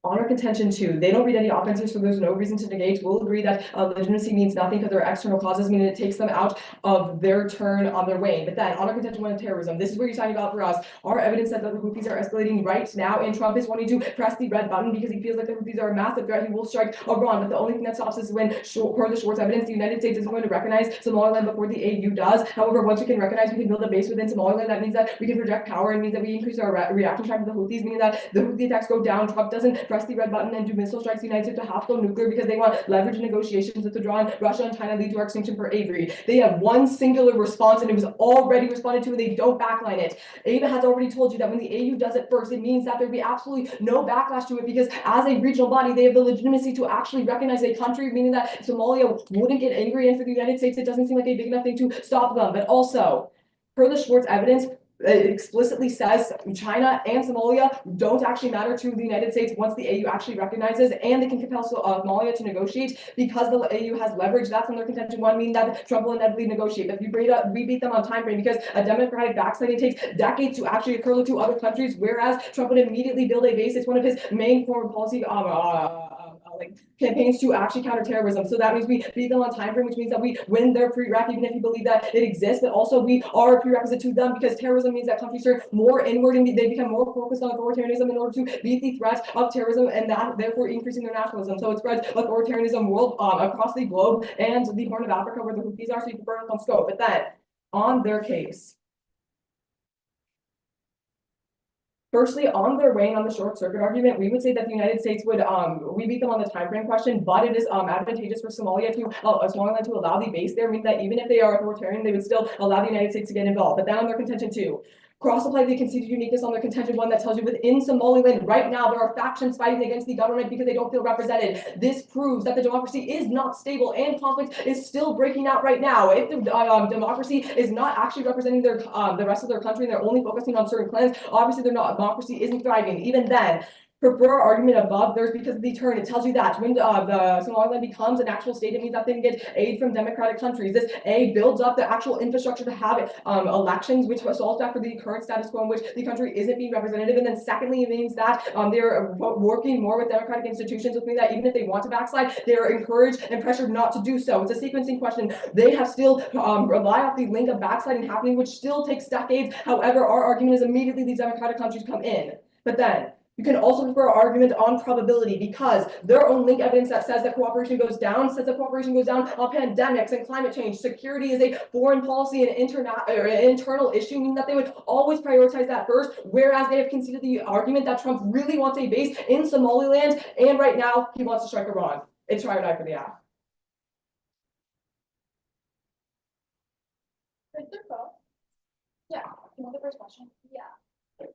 On our contention two, they don't read any offenses, so there's no reason to negate. We'll agree that legitimacy means nothing because there are external causes, meaning it takes them out of their turn on their way. But then on our contention one of terrorism, this is where you're talking about for us. Our evidence that the Houthis are escalating right now, and Trump is wanting to press the red button because he feels like the Houthis are a massive threat. He will strike Iran, but the only thing that stops us is when, per the Schwartz evidence, the United States isn't going to recognize Somaliland before the AU does. However, once we can recognize, we can build a base within Somaliland. That means that we can project power, and means that we increase our reaction time to the Houthis, meaning that the Houthi attacks go down. Trump doesn't press the red button and do missile strikes. The United States to have to go nuclear because they want leverage in negotiations with Iran, Russia, and China lead to our extinction for Avery. They have one singular response, and it was already responded to, and they don't backline it. Ava has already told you that when the AU does it first, it means that there'd be absolutely no backlash to it because as a regional body, they have the legitimacy to actually recognize a country, meaning that Somalia wouldn't get angry, and for the United States, it doesn't seem like a big enough thing to stop them. But also, per the Schwartz evidence, it explicitly says China and Somalia don't actually matter to the United States once the AU actually recognizes, and they can compel Somalia to negotiate because the AU has leverage. That's when their contention one, meaning that Trump will inevitably negotiate. But we beat them on time frame because a democratic backsliding takes decades to actually occur to other countries, whereas Trump would immediately build a base. It's one of his main foreign policy campaigns to actually counter terrorism. So that means we beat them on time frame, which means that we win their prereq, even if you believe that it exists, but also we are a prerequisite to them because terrorism means that countries turn more inward and they become more focused on authoritarianism in order to beat the threat of terrorism, and that therefore increasing their nationalism. So it spreads authoritarianism world across the globe and the Horn of Africa where the Houthis are, so you can burn up on scope. But then on their case, firstly, on their weighing on the short circuit argument, we would say that the United States would, we beat them on the time frame question, but it is advantageous for Somaliland to allow the base there, meaning that even if they are authoritarian, they would still allow the United States to get involved. But then on their contention two, cross-apply the conceded uniqueness on their contention one that tells you within Somaliland right now there are factions fighting against the government because they don't feel represented. This proves that the democracy is not stable and conflict is still breaking out right now. If the democracy is not actually representing their the rest of their country and they're only focusing on certain clans, obviously their democracy isn't thriving. Even then, for our argument above, there's because of the turn, it tells you that when the Somaliland becomes an actual state, it means that they can get aid from democratic countries. This aid builds up the actual infrastructure to have elections, which solves that for the current status quo in which the country isn't being representative. And then secondly, it means that they're working more with democratic institutions, which means that even if they want to backslide, they're encouraged and pressured not to do so. It's a sequencing question. They have still rely off the link of backsliding happening, which still takes decades. However, our argument is immediately these democratic countries come in. But then you can also refer our argument on probability because their own link evidence that says that cooperation goes down says that cooperation goes down on pandemics and climate change. Security is a foreign policy and internal issue, meaning that they would always prioritize that first, whereas they have conceded the argument that Trump really wants a base in Somaliland, and right now he wants to strike Iran. It's try or die for the app. Yeah, you want the first question? Yeah.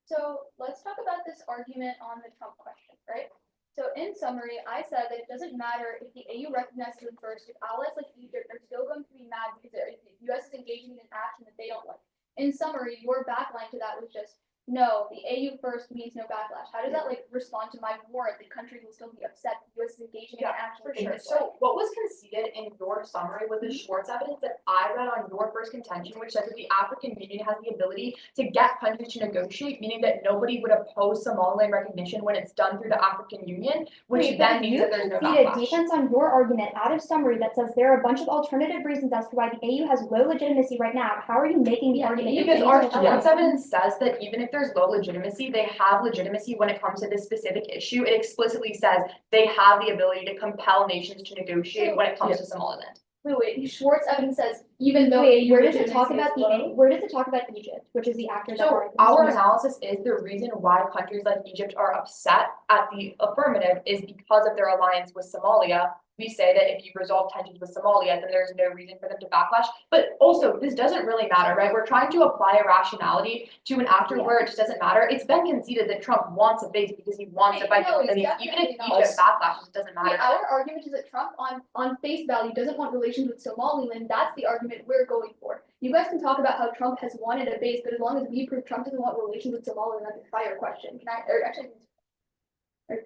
So let's talk about this argument on the Trump question, right? So in summary, I said that it doesn't matter if the AU recognizes them first, if allies like Egypt are still going to be mad because the US is engaging in action that they don't like. In summary, your backline to that was just, no, the AU first means no backlash. How does that like respond to my warrant? The country will still be upset the US is engaging in action. For sure. So what was conceded in your summary with the Schwartz evidence that I read on your first contention, which says that the African Union has the ability to get countries to negotiate, meaning that nobody would oppose Somaliland recognition when it's done through the African Union, which then means that there's no backlash. Defense on your argument out of summary that says there are a bunch of alternative reasons as to why the AU has low legitimacy right now. How are you making the argument? Because our Schwartz evidence says that even if there's low legitimacy, they have legitimacy when it comes to this specific issue. It explicitly says they have the ability to compel nations to negotiate when it comes to Somaliland. Wait, Schwartz evidence says even though. Wait, AU where does it talk legitimacy about is low. where does it talk about Egypt, which is the actor that So are. our analysis is the reason why countries like Egypt are upset at the affirmative is because of their alliance with Somalia. We say that if you resolve tensions with Somalia, then there's no reason for them to backlash. But also, this doesn't really matter, right? We're trying to apply a rationality to an actor where it just doesn't matter. It's been conceded that Trump wants a base because he wants a fight. No, it's I mean, even if definitely not. Egypt backlashes, it doesn't matter. Our argument is that Trump on face value doesn't want relations with Somaliland. That's the argument we're going for. You guys can talk about how Trump has wanted a base, but as long as we prove Trump doesn't want relations with Somaliland, that's a prior question. Can I, or actually.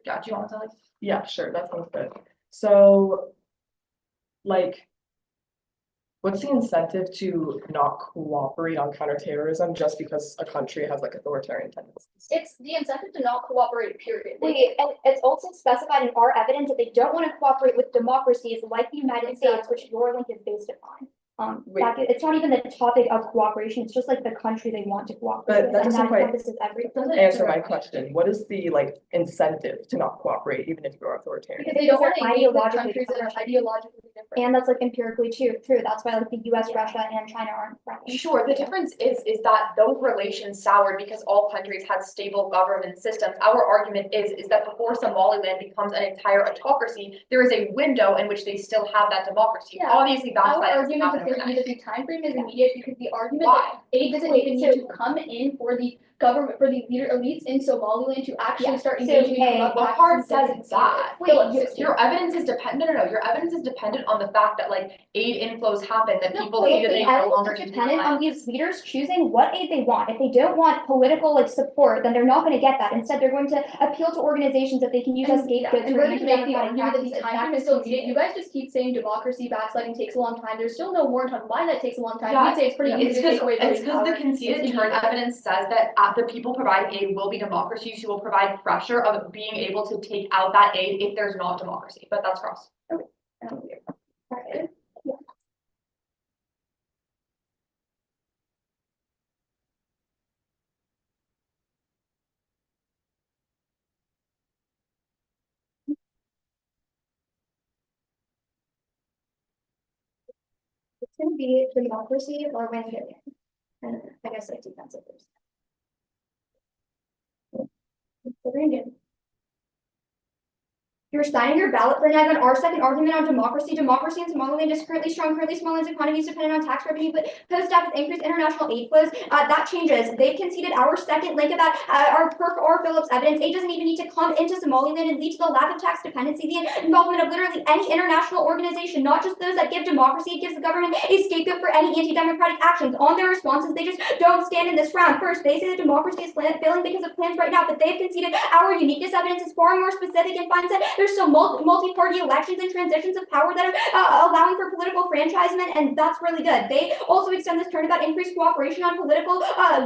Yeah, do you want to tell us? Yeah, sure, that sounds good. So, like, what's the incentive to not cooperate on counterterrorism just because a country has like authoritarian tendencies? It's the incentive to not cooperate, period. Wait, and it's also specified in our evidence that they don't want to cooperate with democracies like the United States, which your link is based upon. Wait. It's not even the topic of cooperation, it's just like the country they want to cooperate But with, that and doesn't that quite encompasses everything. Answer my question. What is the like incentive to not cooperate even if you're authoritarian? Because they don't want to They're engage with ideologically countries that are different. ideologically different. And that's like empirically true, that's why like the US, Russia, and China aren't friends. Sure, the difference is that those relations soured because all countries had stable government systems. Our argument is that before Somaliland becomes an entire autocracy, there is a window in which they still have that democracy. Yeah. Obviously, that's Our that argument is happen going to be overnight. that the time frame is immediate because the argument Why? that aid doesn't even need to come in for the government, for the leader elites in Somaliland to actually Yeah, start so, engaging in hey, corrupt What practices part instead says of that? Philip, Your evidence is dependent, no, your evidence is dependent on the fact that like aid inflows happen, that No, people wait, see that The they no evidence longer is need to dependent rely on these leaders choosing what aid they want. If they don't want political like support, then they're not going to get that. Instead, they're going to appeal to organizations that they can use as scapegoats. And for we're going to make the anti-democratic argument that the practices. time That frame is is still conceded. immediate. You guys just keep saying democracy backsliding takes a long time. There's still no warrant on why that takes a long time. Yeah, We'd say it's pretty It's easy to take away because voting the power. conceded It's turn immediate. evidence says that the people providing aid will be democracies who will provide pressure of being able to take out that aid if there's not democracy, but that's cross. Okay. It's going to be democracy or when you and I guess like defensive. Considering you're signing your ballot for on our second argument on democracy. Democracy in Somaliland is currently strong. Currently, Somaliland's economy is dependent on tax revenue, but post-up with increased international aid flows, that changes. They've conceded our second link about our Perk or Phillips evidence. Aid doesn't even need to come into Somaliland and lead to the lack of tax dependency. The involvement of literally any international organization, not just those that give democracy. It gives the government a scapegoat for any anti-democratic actions. On their responses, they just don't stand in this round. First, they say that democracy is failing because of plans right now, but they've conceded our uniqueness evidence is far more specific and finds that there's still multi-party elections and transitions of power that are allowing for political franchisement, and that's really good. They also extend this turnabout increased cooperation on political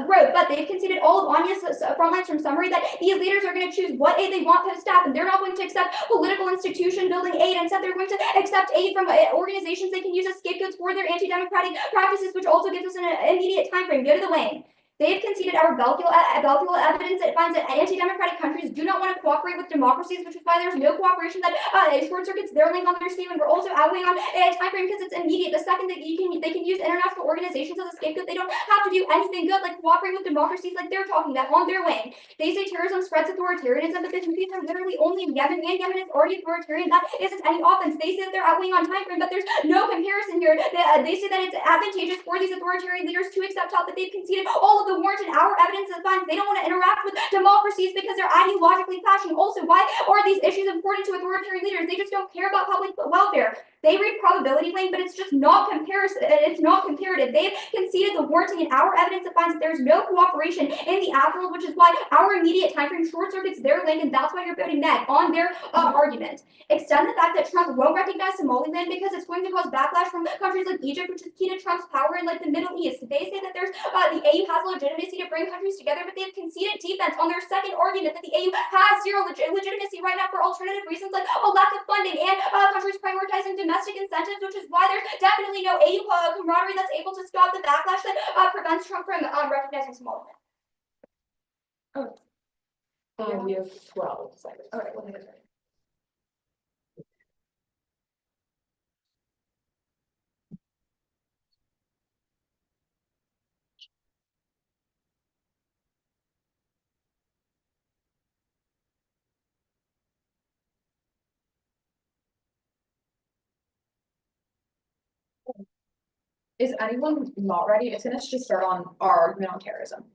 growth, but they've conceded all of Anya's frontlines from summary that these leaders are going to choose what aid they want post-staff, and they're not going to accept political institution building aid. Instead, they're going to accept aid from organizations they can use as scapegoats for their anti-democratic practices, which also gives us an immediate time frame. Go to the Wayne. They've conceded our Belkiel evidence that finds that anti-democratic countries do not want to cooperate with democracies, which is why there's no cooperation that short circuits their link on their statement. We're also outweighing on a time frame because it's immediate. The second that they can use international organizations as a scapegoat, they don't have to do anything good like cooperate with democracies like they're talking about on their wing. They say terrorism spreads authoritarianism, but the Houthis are literally only in Yemen, and Yemen is already authoritarian. That isn't any offense. They say that they're outweighing on time frame, but there's no comparison here. They say that it's advantageous for these authoritarian leaders to accept that they've conceded all of the warrant and our evidence that finds they don't want to interact with democracies because they're ideologically clashing. Also, why are these issues important to authoritarian leaders? They just don't care about public welfare. They read probability link, but it's just not comparison. It's not comparative. They've conceded the warranting in our evidence that finds that there's no cooperation in the afterworld, which is why our immediate time frame short circuits their link, and that's why you're voting neg on their argument. Extend the fact that Trump won't recognize Somaliland because it's going to cause backlash from countries like Egypt, which is key to Trump's power in like the Middle East. They say that there's the AU has legitimacy to bring countries together, but they've conceded defense on their second argument that the AU has zero legitimacy right now for alternative reasons like a lack of funding and countries prioritizing domestic incentives, which is why there's definitely no AU camaraderie that's able to stop the backlash that prevents Trump from recognizing Somaliland. We have 12 seconds. Okay, well, I think it's right. Is anyone not ready? It's gonna just start on our argument on terrorism.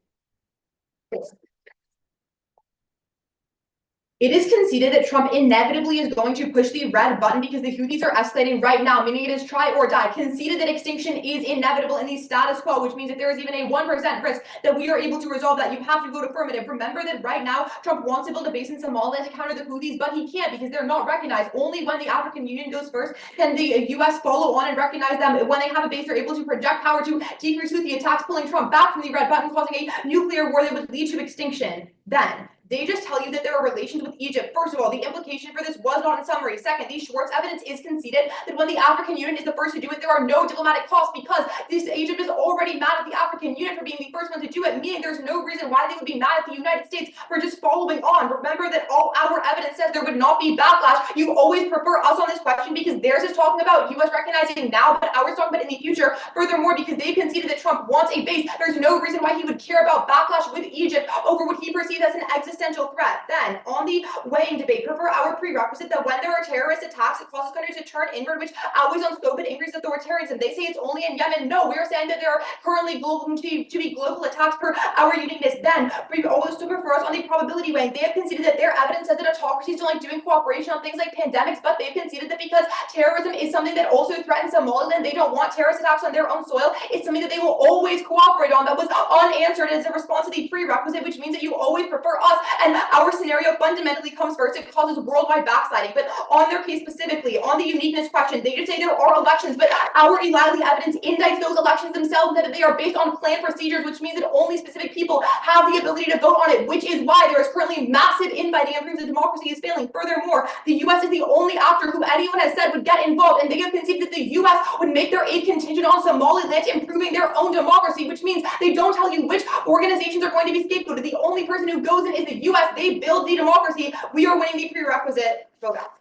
It is conceded that Trump inevitably is going to push the red button because the Houthis are escalating right now, meaning it is try or die. Conceded that extinction is inevitable in the status quo, which means that there is even a 1% risk that we are able to resolve that. You have to vote affirmative. Remember that right now, Trump wants to build a base in Somalia to counter the Houthis, but he can't because they're not recognized. Only when the African Union goes first can the US follow on and recognize them. When they have a base, they're able to project power to decrease Houthi attacks, pulling Trump back from the red button, causing a nuclear war that would lead to extinction. Then, they just tell you that there are relations with Egypt. First of all, the implication for this was not in summary. Second, the Schwartz evidence is conceded that when the African Union is the first to do it, there are no diplomatic costs because this Egypt is already mad at the African Union for being the first one to do it, meaning there's no reason why they would be mad at the United States for just following on. Remember that all our evidence says there would not be backlash. You always prefer us on this question because theirs is talking about US recognizing now, but ours talking about in the future. Furthermore, because they conceded that Trump wants a base, there's no reason why he would care about backlash with Egypt over what he perceives as an existential threat. Then, on the weighing debate, prefer our prerequisite that when there are terrorist attacks, it causes countries to turn inward, which always unscope and increase authoritarianism. They say it's only in Yemen. No, we are saying that there are currently global to be global attacks per our uniqueness. Then, we also prefer us on the probability weighing. They have conceded that their evidence says that autocracies don't like doing cooperation on things like pandemics, but they've conceded that because terrorism is something that also threatens Somaliland, they don't want terrorist attacks on their own soil. It's something that they will always cooperate on. That was unanswered as a response to the prerequisite, which means that you always prefer us, and our scenario fundamentally comes first. It causes worldwide backsliding. But on their case specifically, on the uniqueness question, they just say there are elections, but our Eli evidence indicts those elections themselves, that they are based on planned procedures, which means that only specific people have the ability to vote on it, which is why there is currently massive infighting and proves that democracy is failing. Furthermore, the US is the only actor who anyone has said would get involved, and they have conceded that the US would make their aid contingent on Somaliland improving their own democracy, which means they don't tell you which organizations are going to be scapegoated. The only person who goes in is the US. They build the democracy. We are winning the prerequisite. Vote out.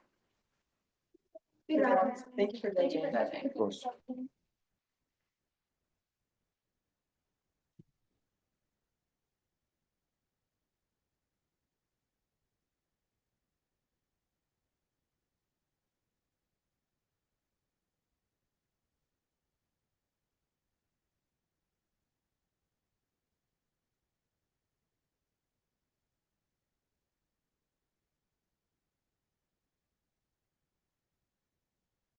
Thank you for Thank you for judging. judging. Of course.